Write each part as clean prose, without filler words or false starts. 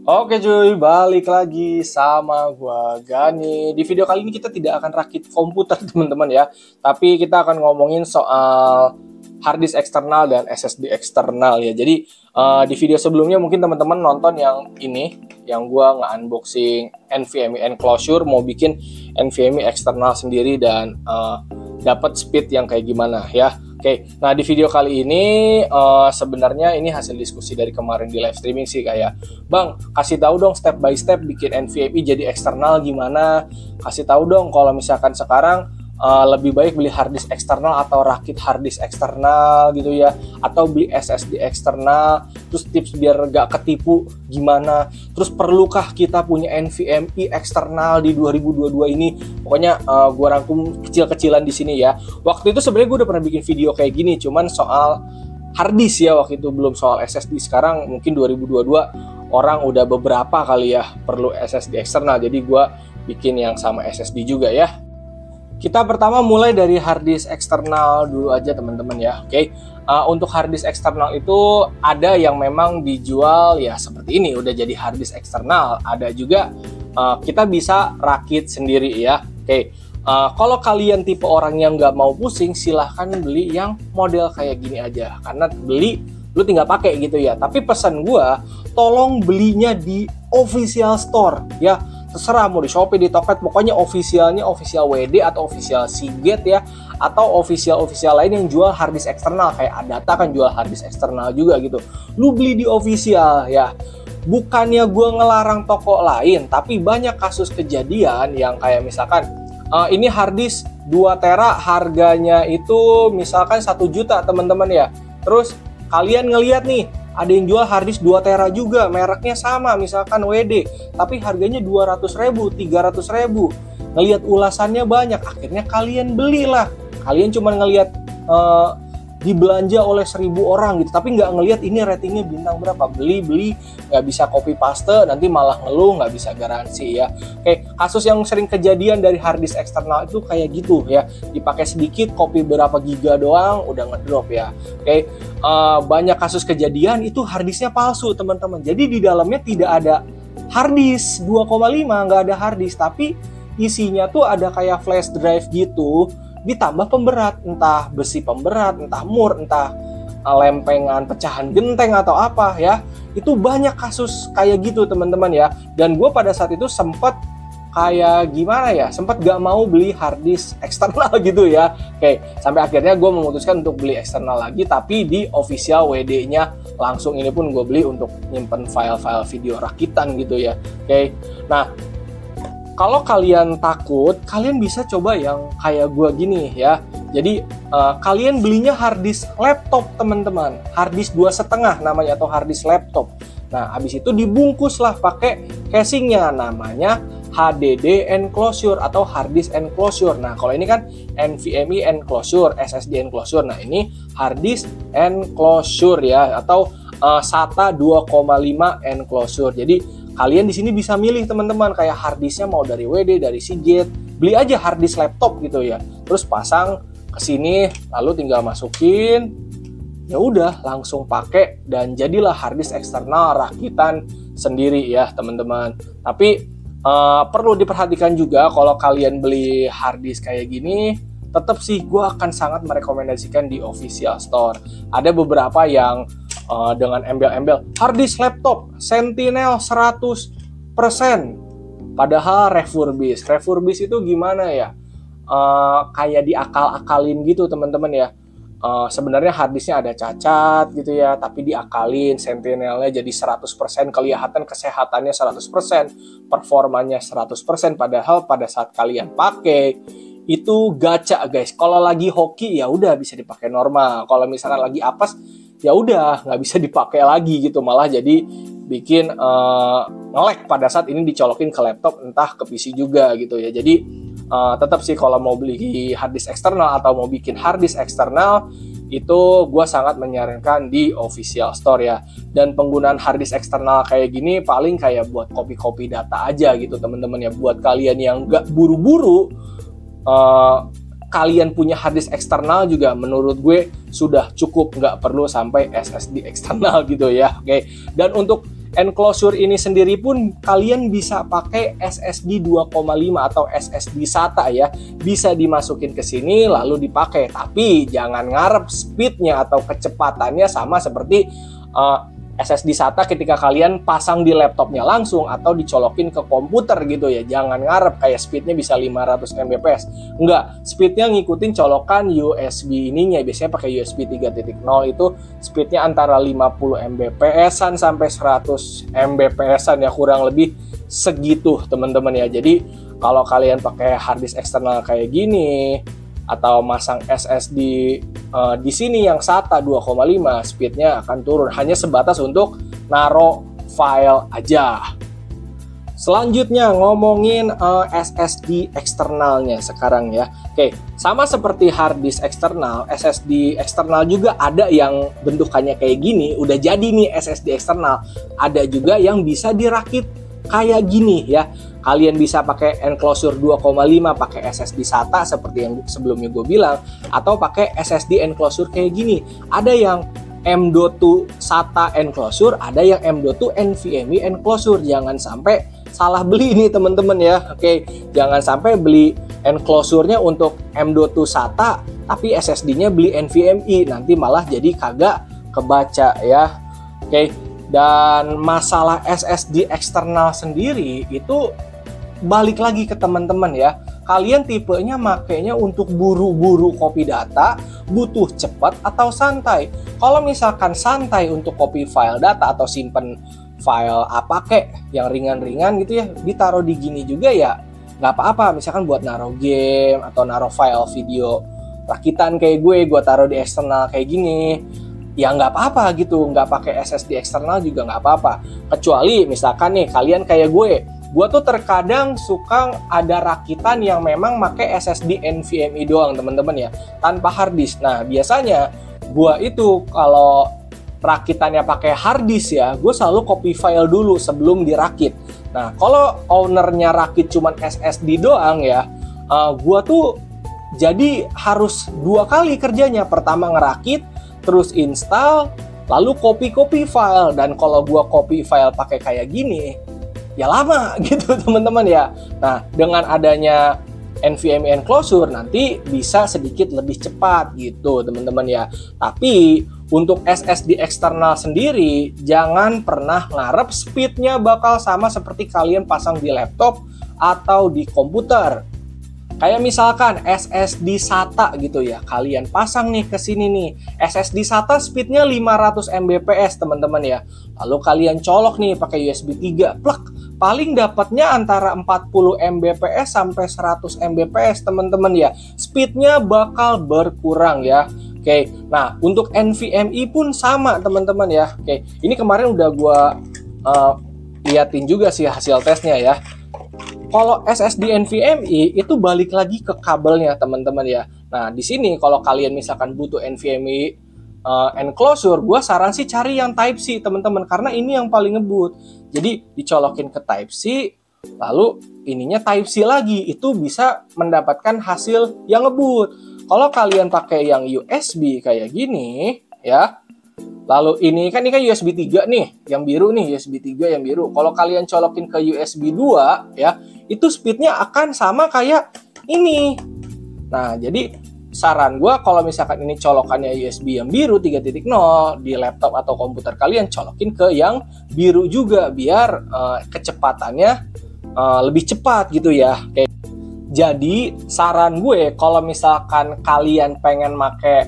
Oke cuy, balik lagi sama gua Gani. Di video kali ini kita tidak akan rakit komputer teman-teman ya, tapi kita akan ngomongin soal harddisk eksternal dan SSD eksternal ya. Jadi di video sebelumnya mungkin teman-teman nonton yang ini, yang gua nge-unboxing NVMe Enclosure, mau bikin NVMe eksternal sendiri dan dapat speed yang kayak gimana ya. Oke, nah di video kali ini sebenarnya ini hasil diskusi dari kemarin di live streaming sih, kayak Bang, kasih tahu dong step by step bikin NVMe jadi eksternal gimana. Kasih tahu dong kalau misalkan sekarang lebih baik beli harddisk eksternal atau rakit harddisk eksternal gitu ya, atau beli SSD eksternal. Terus tips biar gak ketipu gimana. Terus perlukah kita punya NVMe eksternal di 2022 ini? Pokoknya gue rangkum kecil-kecilan di sini ya. Waktu itu sebenarnya gue udah pernah bikin video kayak gini, cuman soal harddisk ya waktu itu, belum soal SSD. Sekarang mungkin 2022 orang udah beberapa kali ya perlu SSD eksternal, jadi gue bikin yang sama SSD juga ya. Kita pertama mulai dari harddisk eksternal dulu aja teman-teman ya. Oke, untuk harddisk eksternal itu ada yang memang dijual ya seperti ini, udah jadi harddisk eksternal. Ada juga kita bisa rakit sendiri ya. Oke, kalau kalian tipe orang yang nggak mau pusing, silahkan beli yang model kayak gini aja. Karena beli, lu tinggal pakai gitu ya. Tapi pesan gue, tolong belinya di official store ya. Terserah mau di Shopee, di Tokped, pokoknya officialnya official WD atau official Seagate ya, atau official lain yang jual harddisk eksternal. Kayak Adata kan jual harddisk eksternal juga gitu. Lu beli di official ya. Bukannya gue ngelarang toko lain, tapi banyak kasus kejadian yang kayak misalkan ini harddisk 2 tera harganya itu misalkan 1 juta teman-teman ya. Terus kalian ngelihat nih, ada yang jual harddisk 2 tera juga, mereknya sama, misalkan WD, tapi harganya 200.000, 300.000. Ngelihat ulasannya banyak, akhirnya kalian belilah. Kalian cuma ngelihat dibelanja oleh 1.000 orang gitu, tapi nggak ngelihat ini ratingnya bintang berapa. Beli, nggak bisa copy paste, nanti malah ngeluh, nggak bisa garansi ya. Oke, kasus yang sering kejadian dari harddisk eksternal itu kayak gitu ya, dipakai sedikit, copy berapa giga doang, udah ngedrop ya. Oke, banyak kasus kejadian itu harddisknya palsu teman-teman. Jadi di dalamnya tidak ada harddisk 2,5, nggak ada harddisk, tapi isinya tuh ada kayak flash drive gitu, ditambah pemberat, entah besi pemberat, entah mur, entah lempengan pecahan genteng atau apa ya. Itu banyak kasus kayak gitu teman-teman ya. Dan gue pada saat itu sempat kayak gimana ya, sempat gak mau beli harddisk eksternal gitu ya. Oke, sampai akhirnya gue memutuskan untuk beli eksternal lagi, tapi di official WD-nya langsung. Ini pun gue beli untuk nyimpen file-file video rakitan gitu ya. Oke, nah kalau kalian takut, kalian bisa coba yang kayak gue gini ya. Jadi kalian belinya harddisk laptop teman-teman, harddisk 2,5 namanya, atau harddisk laptop. Nah, habis itu dibungkuslah pakai casingnya, namanya HDD enclosure atau harddisk enclosure. Nah, kalau ini kan NVMe enclosure, SSD enclosure. Nah, ini harddisk enclosure ya, atau SATA 2,5 enclosure. Jadi kalian di sini bisa milih teman-teman, kayak harddisknya mau dari WD, dari Seagate. Beli aja harddisk laptop gitu ya. Terus pasang ke sini, lalu tinggal masukin. Ya udah, langsung pakai dan jadilah harddisk eksternal rakitan sendiri ya teman-teman. Tapi perlu diperhatikan juga kalau kalian beli harddisk kayak gini, tetap sih gue akan sangat merekomendasikan di official store. Ada beberapa yang dengan embel-embel harddisk laptop Sentinel 100%, padahal refurbish itu gimana ya, kayak diakal-akalin gitu teman-teman ya. Sebenarnya harddisknya ada cacat gitu ya, tapi diakalin, Sentinelnya jadi 100%, kelihatan kesehatannya 100%, performanya 100%, padahal pada saat kalian pakai itu gacha guys. Kalau lagi hoki ya udah bisa dipakai normal, kalau misalkan lagi apes ya udah nggak bisa dipakai lagi gitu, malah jadi bikin nge-lag pada saat ini dicolokin ke laptop, entah ke PC juga gitu ya. Jadi tetap sih kalau mau beli harddisk eksternal atau mau bikin harddisk eksternal, itu gue sangat menyarankan di official store ya. Dan penggunaan harddisk eksternal kayak gini paling kayak buat copy data aja gitu teman-teman ya. Buat kalian yang nggak buru-buru, kalian punya harddisk eksternal juga menurut gue sudah cukup, nggak perlu sampai SSD eksternal gitu ya. Oke. Dan untuk enclosure ini sendiri pun kalian bisa pakai SSD 2,5 atau SSD SATA ya. Bisa dimasukin ke sini lalu dipakai. Tapi jangan ngarep speednya atau kecepatannya sama seperti SSD SATA ketika kalian pasang di laptopnya langsung atau dicolokin ke komputer gitu ya. Jangan ngarep kayak speednya bisa 500 Mbps. Enggak, speednya ngikutin colokan USB ininya. Biasanya pakai USB 3.0 itu speednya antara 50 Mbps-an sampai 100 Mbps-an ya, kurang lebih segitu teman-teman ya. Jadi kalau kalian pakai harddisk eksternal kayak gini atau masang SSD di sini yang SATA 2,5, speednya akan turun, hanya sebatas untuk naro file aja. Selanjutnya ngomongin SSD eksternalnya sekarang ya. Oke, sama seperti hard disk eksternal, SSD eksternal juga ada yang bentukannya kayak gini, udah jadi nih SSD eksternal. Ada juga yang bisa dirakit kayak gini ya. Kalian bisa pakai enclosure 2,5 pakai SSD SATA seperti yang sebelumnya gue bilang, atau pakai SSD enclosure kayak gini. Ada yang M.2 SATA enclosure, ada yang M.2 NVMe enclosure. Jangan sampai salah beli nih teman-teman ya. Oke, jangan sampai beli enclosure-nya untuk M.2 SATA tapi SSD-nya beli NVMe, nanti malah jadi kagak kebaca ya. Oke, dan masalah SSD eksternal sendiri itu balik lagi ke teman-teman ya. Kalian tipenya makainya untuk buru-buru copy data, butuh cepat atau santai. Kalau misalkan santai untuk copy file data atau simpen file apa kek yang ringan-ringan gitu ya, ditaruh di gini juga ya nggak apa-apa. Misalkan buat naruh game atau naruh file video rakitan kayak gue taruh di eksternal kayak gini, ya nggak apa-apa gitu. Nggak pakai SSD eksternal juga nggak apa-apa. Kecuali misalkan nih kalian kayak gue tuh terkadang suka ada rakitan yang memang pakai SSD NVMe doang teman-teman ya, tanpa hard disk. Nah biasanya gue itu kalau rakitannya pakai hard disk ya, gue selalu copy file dulu sebelum dirakit. Nah kalau ownernya rakit cuman SSD doang ya, gue tuh jadi harus 2 kali kerjanya. Pertama ngerakit, terus install, lalu copy file. Dan kalau gue copy file pakai kayak gini ya lama gitu teman-teman ya. Nah dengan adanya NVMe enclosure nanti bisa sedikit lebih cepat gitu teman-teman ya. Tapi untuk SSD eksternal sendiri jangan pernah ngarep speednya bakal sama seperti kalian pasang di laptop atau di komputer. Kayak misalkan SSD SATA gitu ya, kalian pasang nih ke sini nih, SSD SATA speednya 500 Mbps teman-teman ya. Lalu kalian colok nih pakai USB 3, plak, paling dapatnya antara 40 Mbps sampai 100 Mbps teman-teman ya. Speednya bakal berkurang ya. Oke, nah untuk NVMe pun sama teman-teman ya. Oke, ini kemarin udah gua liatin juga sih hasil tesnya ya. Kalau SSD NVMe itu balik lagi ke kabelnya teman-teman ya. Nah di sini kalau kalian misalkan butuh NVMe enclosure, gue saran sih cari yang Type C teman-teman, karena ini yang paling ngebut. Jadi dicolokin ke Type C, lalu ininya Type C lagi, itu bisa mendapatkan hasil yang ngebut. Kalau kalian pakai yang USB kayak gini ya, lalu ini kan USB 3 nih, yang biru nih, USB 3 yang biru. Kalau kalian colokin ke USB 2 ya, itu speednya akan sama kayak ini. Nah, jadi saran gue kalau misalkan ini colokannya USB yang biru 3.0 di laptop atau komputer kalian, colokin ke yang biru juga biar kecepatannya lebih cepat gitu ya. Kayak jadi saran gue kalau misalkan kalian pengen make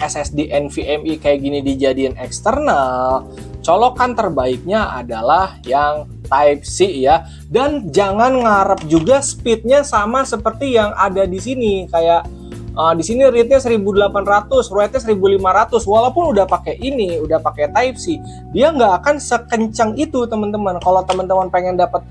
SSD NVMe kayak gini dijadiin eksternal, colokan terbaiknya adalah yang Type C ya. Dan jangan ngarep juga speednya sama seperti yang ada di sini. Kayak di sini read-nya 1800, write-nya 1500. Walaupun udah pakai ini, udah pakai Type C, dia nggak akan sekencang itu teman-teman. Kalau teman-teman pengen dapat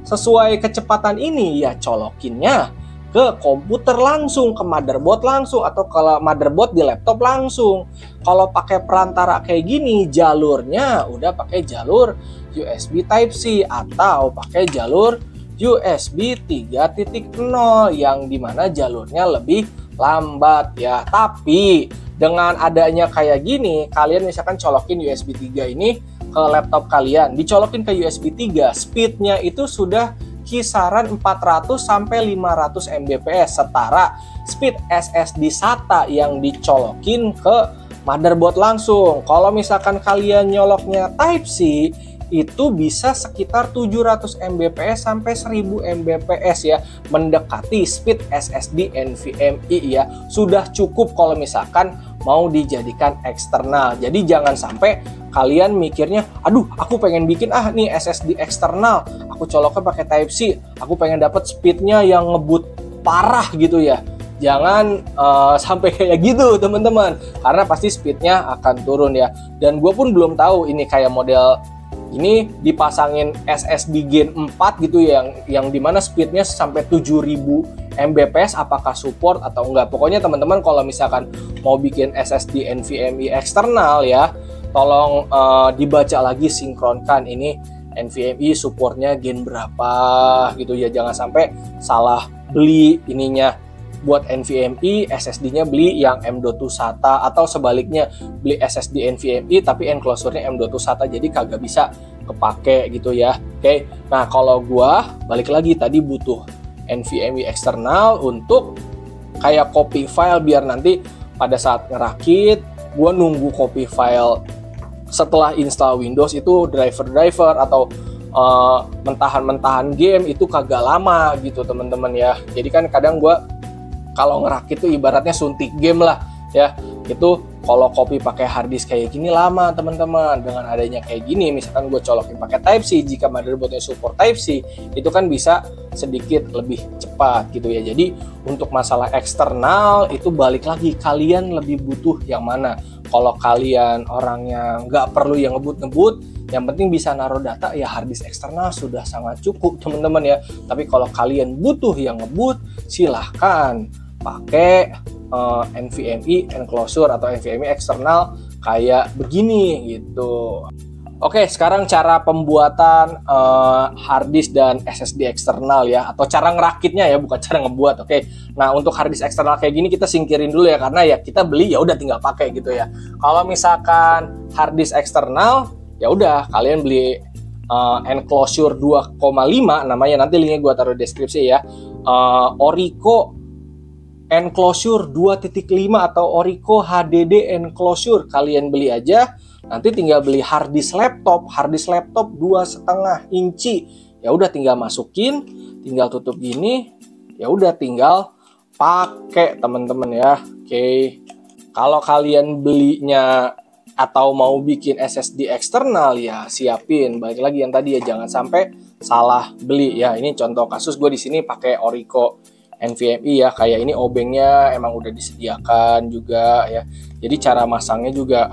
sesuai kecepatan ini, ya colokinnya ke komputer langsung, ke motherboard langsung, atau kalau motherboard di laptop langsung. Kalau pakai perantara kayak gini, jalurnya udah pakai jalur USB Type C atau pakai jalur USB 3.0 yang dimana jalurnya lebih lambat ya. Tapi dengan adanya kayak gini, kalian misalkan colokin USB 3 ini ke laptop kalian, dicolokin ke USB 3, speednya itu sudah kisaran 400 sampai 500 Mbps, setara speed SSD SATA yang dicolokin ke motherboard langsung. Kalau misalkan kalian nyoloknya Type-C, itu bisa sekitar 700 Mbps sampai 1000 Mbps ya, mendekati speed SSD NVMe ya. Sudah cukup kalau misalkan mau dijadikan eksternal. Jadi jangan sampai kalian mikirnya, aduh aku pengen bikin nih SSD eksternal, aku coloknya pakai Type-C, aku pengen dapat speednya yang ngebut parah gitu ya. Jangan sampai kayak gitu teman-teman, karena pasti speednya akan turun ya. Dan gue pun belum tahu ini kayak model ini dipasangin SSD Gen 4 gitu ya, yang dimana speednya sampai 7000 Mbps, apakah support atau enggak. Pokoknya teman-teman kalau misalkan mau bikin SSD NVMe eksternal ya, tolong dibaca lagi, sinkronkan ini NVMe supportnya gen berapa gitu ya. Jangan sampai salah beli ininya buat NVMe, SSD-nya beli yang M.2 SATA, atau sebaliknya beli SSD NVMe tapi enclosure-nya M.2 SATA, jadi kagak bisa kepake gitu ya. Oke, nah kalau gua balik lagi tadi butuh NVMe eksternal untuk kayak copy file, biar nanti pada saat ngerakit gua nunggu copy file setelah install Windows itu driver atau mentahan game itu kagak lama gitu teman-teman ya. Jadi kan kadang gua kalau ngerakit itu ibaratnya suntik game lah ya. Itu kalau copy pakai harddisk kayak gini lama teman-teman. Dengan adanya kayak gini, misalkan gue colokin pakai Type-C, jika motherboardnya support Type-C, itu kan bisa sedikit lebih cepat gitu ya. Jadi untuk masalah eksternal itu balik lagi, kalian lebih butuh yang mana. Kalau kalian orangnya nggak perlu yang ngebut-ngebut, yang penting bisa naruh data, ya harddisk eksternal sudah sangat cukup teman-teman ya. Tapi kalau kalian butuh yang ngebut, silahkan pakai NVMe enclosure atau NVMe eksternal kayak begini gitu. Oke, sekarang cara pembuatan harddisk dan SSD eksternal ya, atau cara ngerakitnya ya, bukan cara ngebuat. Oke, nah untuk harddisk eksternal kayak gini kita singkirin dulu ya, karena ya kita beli ya udah tinggal pakai gitu ya. Kalau misalkan harddisk eksternal, ya udah kalian beli enclosure 2,5 namanya, nanti linknya gue taruh di deskripsi ya. Orico enclosure 2.5 atau Orico HDD enclosure, kalian beli aja. Nanti tinggal beli harddisk laptop 2,5 inci. Ya udah tinggal masukin, tinggal tutup gini. Ya udah tinggal pakai teman-teman ya. Oke. Kalau kalian belinya atau mau bikin SSD eksternal ya siapin. Balik lagi yang tadi ya, jangan sampai salah beli ya. Ini contoh kasus gue di sini pakai Orico NVMe ya, kayak ini obengnya emang udah disediakan juga ya. Jadi cara masangnya juga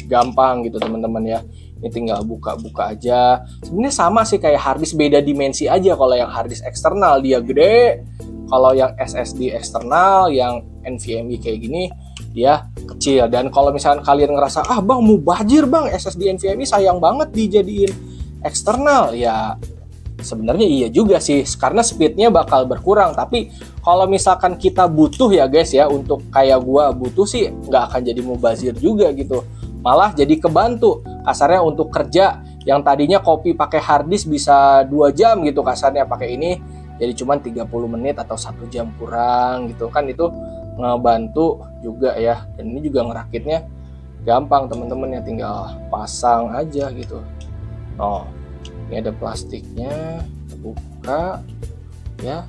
gampang gitu teman-teman ya. Ini tinggal buka-buka aja. Sebenarnya sama sih kayak harddisk, beda dimensi aja. Kalau yang harddisk eksternal dia gede, kalau yang SSD eksternal yang NVMe kayak gini dia kecil. Dan kalau misalkan kalian ngerasa bang mubazir bang, SSD NVMe sayang banget dijadiin eksternal, ya sebenarnya iya juga sih, karena speednya bakal berkurang. Tapi kalau misalkan kita butuh ya guys ya, untuk kayak gua butuh sih nggak akan jadi mubazir juga gitu, malah jadi kebantu kasarnya untuk kerja yang tadinya copy pakai harddisk bisa 2 jam gitu kasarnya, pakai ini jadi cuman 30 menit atau 1 jam kurang gitu kan. Itu ngebantu juga ya. Dan ini juga ngerakitnya gampang teman-teman ya, tinggal pasang aja gitu. Ini ada plastiknya, kita buka ya,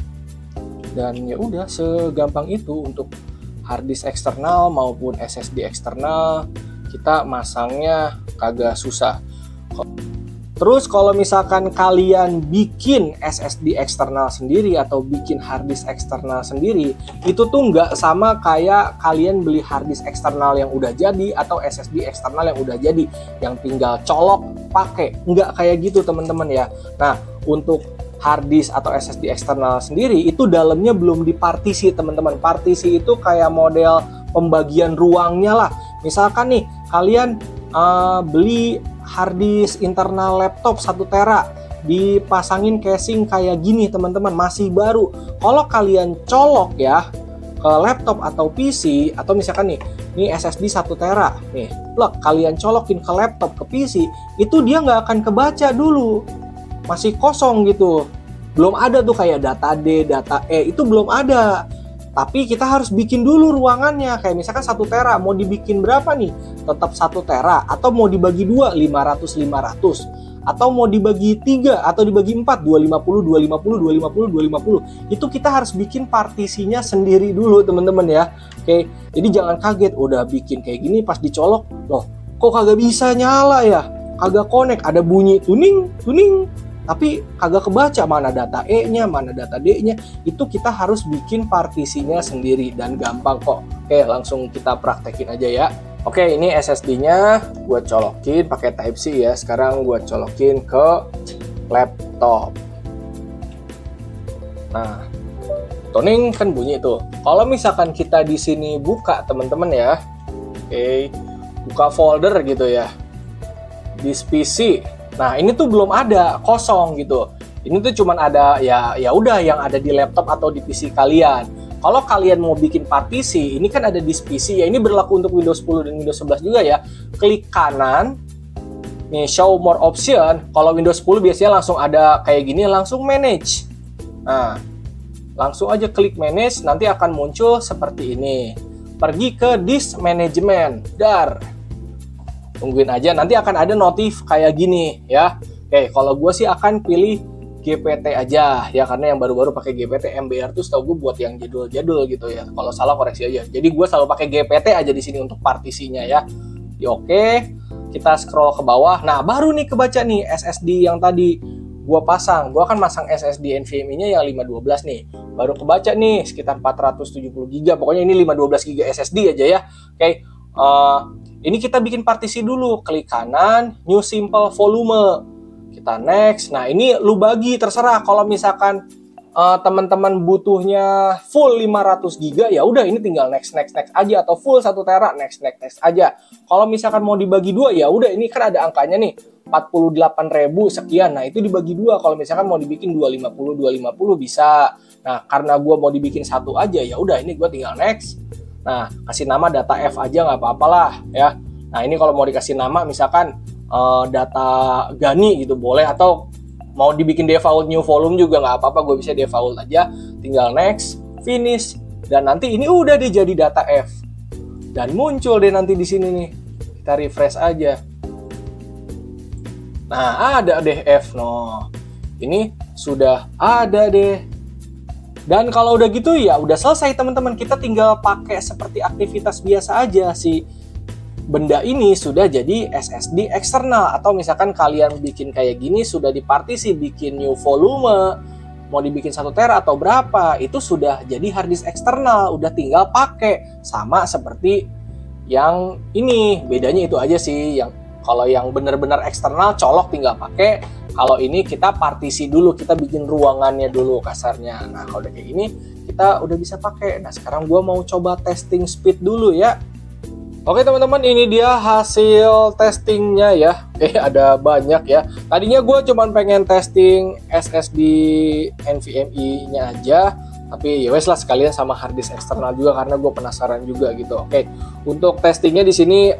dan ya udah segampang itu untuk harddisk eksternal maupun SSD eksternal, kita masangnya kagak susah. Terus kalau misalkan kalian bikin SSD eksternal sendiri atau bikin harddisk eksternal sendiri, itu tuh nggak sama kayak kalian beli harddisk eksternal yang udah jadi atau SSD eksternal yang udah jadi, yang tinggal colok pakai. Nggak kayak gitu teman-teman ya. Nah, untuk harddisk atau SSD eksternal sendiri itu dalamnya belum dipartisi teman-teman. Partisi itu kayak model pembagian ruangnya lah. Misalkan nih kalian beli harddisk internal laptop 1 tera, dipasangin casing kayak gini teman-teman, masih baru. Kalau kalian colok ya ke laptop atau PC, atau misalkan nih nih SSD 1 tera nih, plug, kalian colokin ke laptop, ke PC, itu dia nggak akan kebaca dulu, masih kosong gitu, belum ada tuh kayak data D, data E, itu belum ada. Tapi kita harus bikin dulu ruangannya, kayak misalkan 1 tera, mau dibikin berapa nih? Tetap 1 tera, atau mau dibagi 2, 500, atau mau dibagi 3, atau dibagi 4, 250, 250, 250, 250. Itu kita harus bikin partisinya sendiri dulu teman-teman ya. Oke, jadi jangan kaget, udah bikin kayak gini pas dicolok, loh kok kagak bisa nyala ya? Kagak connect, ada bunyi tuning, tapi kagak kebaca mana data E-nya, mana data D-nya. Itu kita harus bikin partisinya sendiri dan gampang kok. Oke, langsung kita praktekin aja ya. Oke, ini SSD-nya gue colokin pakai Type-C ya. Sekarang gue colokin ke laptop. Nah, tuning kan bunyi tuh. Kalau misalkan kita di sini buka teman-teman ya. Oke, buka folder gitu ya. This PC. Nah, ini tuh belum ada, kosong gitu. Ini tuh cuman ada ya udah yang ada di laptop atau di PC kalian. Kalau kalian mau bikin partisi, ini kan ada di PC ya. Ini berlaku untuk Windows 10 dan Windows 11 juga ya. Klik kanan, nih show more option. Kalau Windows 10 biasanya langsung ada kayak gini, langsung manage. Nah, langsung aja klik manage, nanti akan muncul seperti ini. Pergi ke disk management, dar. Tungguin aja, nanti akan ada notif kayak gini ya. Oke, kalau gue sih akan pilih GPT aja ya, karena yang baru-baru pakai GPT. MBR tuh setahu gue buat yang jadul-jadul gitu ya. Kalau salah koreksi aja. Jadi gue selalu pakai GPT aja di sini untuk partisinya ya. Oke, kita scroll ke bawah. Nah, baru nih kebaca nih SSD yang tadi gue pasang. Gue akan masang SSD NVMe-nya yang 512 nih. Baru kebaca nih sekitar 470 GB. Pokoknya ini 512 GB SSD aja ya. Oke, ini kita bikin partisi dulu. Klik kanan, new simple volume. Kita next. Nah, ini lu bagi terserah. Kalau misalkan teman-teman butuhnya full 500 GB, ya udah ini tinggal next aja, atau full 1 tera next aja. Kalau misalkan mau dibagi dua, ya udah ini kan ada angkanya nih 48.000 sekian. Nah, itu dibagi dua. Kalau misalkan mau dibikin 250 bisa. Nah, karena gua mau dibikin satu aja, ya udah ini gua tinggal next. Nah, kasih nama data F aja nggak apa-apalah ya. Nah, ini kalau mau dikasih nama misalkan data Gani gitu boleh, atau mau dibikin default new volume juga nggak apa-apa, gue bisa default aja. Tinggal next, finish, dan nanti ini udah deh jadi data F. Dan muncul deh nanti di sini nih. Kita refresh aja. Nah, ada deh F. No, ini sudah ada deh. Dan kalau udah gitu ya udah selesai teman-teman. Kita tinggal pakai seperti aktivitas biasa aja sih. Benda ini sudah jadi SSD eksternal, atau misalkan kalian bikin kayak gini sudah dipartisi, bikin new volume, mau dibikin 1 tera atau berapa, itu sudah jadi hard disk eksternal, udah tinggal pakai. Sama seperti yang ini, bedanya itu aja sih. Yang kalau yang benar-benar eksternal colok tinggal pakai, kalau ini kita partisi dulu, kita bikin ruangannya dulu kasarnya. Nah, kalau udah kayak gini kita udah bisa pakai. Nah, sekarang gua mau coba testing speed dulu ya. Oke teman-teman, ini dia hasil testingnya ya. Ada banyak ya. Tadinya gue cuma pengen testing SSD NVMe-nya aja, tapi ya wes lah sekalian sama hard disk eksternal juga karena gue penasaran juga gitu. Oke, untuk testingnya di sini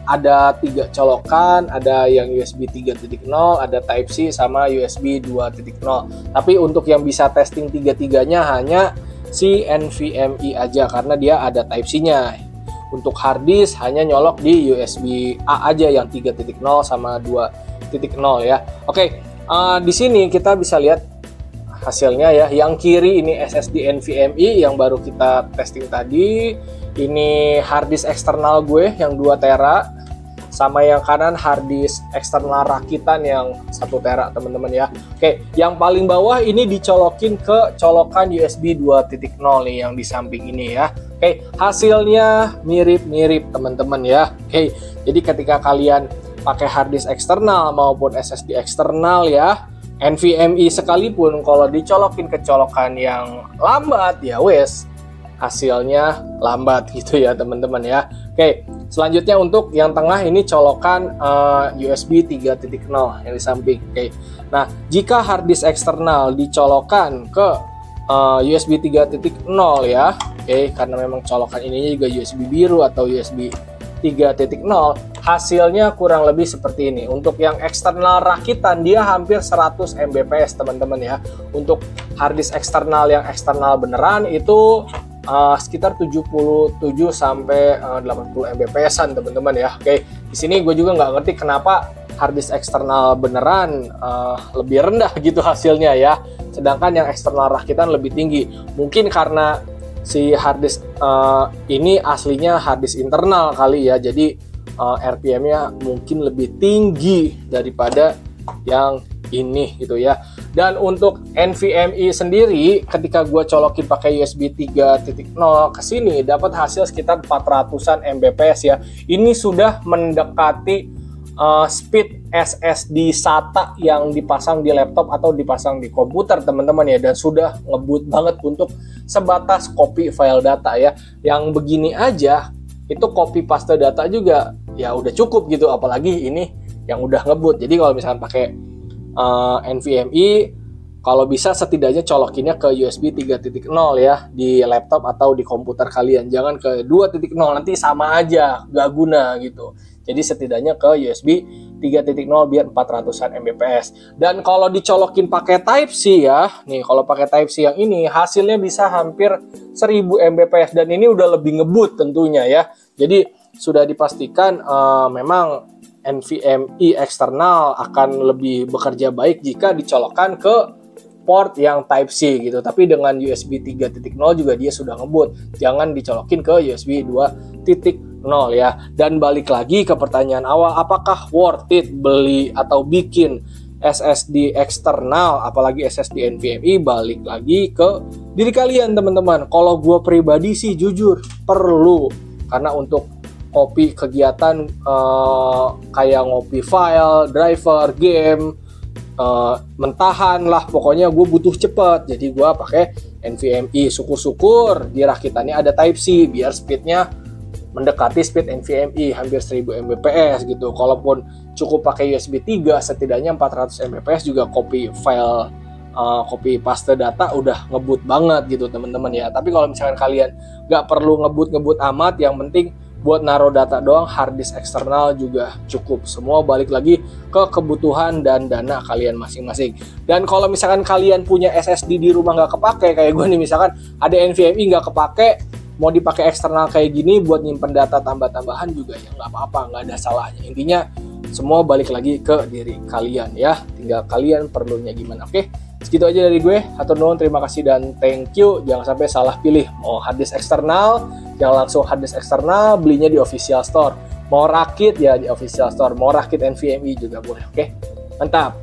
ada 3 colokan, ada yang USB 3.0, ada Type-C sama USB 2.0. Tapi untuk yang bisa testing 3-3-nya hanya si NVMe aja karena dia ada Type-C-nya. Untuk hard disk hanya nyolok di USB A aja yang 3.0 sama 2.0 ya. Oke, di sini kita bisa lihat hasilnya ya. Yang kiri ini SSD NVMe yang baru kita testing tadi. Ini hard disk eksternal gue yang 2 tera. Sama yang kanan hard disk eksternal rakitan yang 1 tera teman-teman ya. Oke, yang paling bawah ini dicolokin ke colokan USB 2.0 nih yang di samping ini ya. Oke, hasilnya mirip-mirip teman-teman ya. Oke, jadi ketika kalian pakai hard disk eksternal maupun SSD eksternal ya, NVMe sekalipun kalau dicolokin ke colokan yang lambat ya wes hasilnya lambat gitu ya teman-teman ya. Oke, selanjutnya untuk yang tengah ini colokan USB 3.0 yang di samping. Oke, nah jika hard disk eksternal dicolokkan ke USB 3.0 ya, Oke, karena memang colokan ininya juga USB biru atau USB 3.0, hasilnya kurang lebih seperti ini. Untuk yang eksternal rakitan dia hampir 100 Mbps teman-teman ya. Untuk harddisk eksternal yang eksternal beneran itu sekitar 77 sampai 80 Mbps-an teman-teman ya. Oke, di sini gue juga nggak ngerti kenapa harddisk eksternal beneran lebih rendah gitu hasilnya ya. Sedangkan yang eksternal rakitan lebih tinggi. Mungkin karena si harddisk ini aslinya harddisk internal kali ya, jadi RPM-nya mungkin lebih tinggi daripada yang ini gitu ya. Dan untuk NVMe sendiri ketika gue colokin pakai USB 3.0 ke sini dapat hasil sekitar 400-an Mbps ya. Ini sudah mendekati speed SSD SATA yang dipasang di laptop atau dipasang di komputer teman-teman ya, dan sudah ngebut banget untuk sebatas copy file data ya. Yang begini aja itu copy paste data juga ya udah cukup gitu, apalagi ini yang udah ngebut. Jadi kalau misalkan pakai NVMe, kalau bisa setidaknya colokinnya ke USB 3.0 ya di laptop atau di komputer kalian, jangan ke 2.0, nanti sama aja gak guna gitu. Jadi setidaknya ke USB 3.0 biar 400-an Mbps. Dan kalau dicolokin pakai Type-C ya, nih kalau pakai Type-C yang ini hasilnya bisa hampir 1000 Mbps, dan ini udah lebih ngebut tentunya ya. Jadi sudah dipastikan memang NVMe eksternal akan lebih bekerja baik jika dicolokkan ke port yang Type-C gitu. Tapi dengan USB 3.0 juga dia sudah ngebut. Jangan dicolokin ke USB 2.0 ya. Dan balik lagi ke pertanyaan awal, apakah worth it beli atau bikin SSD eksternal, apalagi SSD NVMe? Balik lagi ke diri kalian teman-teman. Kalau gue pribadi sih jujur perlu, karena untuk copy kegiatan kayak ngopi file, driver, game, mentahan lah, pokoknya gue butuh cepet, jadi gue pakai NVMe. Syukur-syukur di rakitannya ada Type-C biar speednya mendekati speed NVMe hampir 1000 Mbps gitu. Kalaupun cukup pakai USB 3, setidaknya 400 Mbps juga copy file, copy paste data udah ngebut banget gitu teman-teman ya. Tapi kalau misalkan kalian nggak perlu ngebut amat, yang penting buat naruh data doang, harddisk eksternal juga cukup. Semua balik lagi ke kebutuhan dan dana kalian masing-masing. Dan kalau misalkan kalian punya SSD di rumah nggak kepake, kayak gue nih misalkan ada NVMe nggak kepake, mau dipakai eksternal kayak gini buat nyimpen data tambah-tambahan juga ya nggak apa-apa, nggak ada salahnya. Intinya semua balik lagi ke diri kalian ya, tinggal kalian perlunya gimana. Oke, segitu aja dari gue. Hatur nuhun, terima kasih dan thank you. Jangan sampai salah pilih. Mau harddisk eksternal, jangan langsung harddisk eksternal, belinya di official store. Mau rakit ya di official store, mau rakit NVMe juga boleh. Oke, mantap.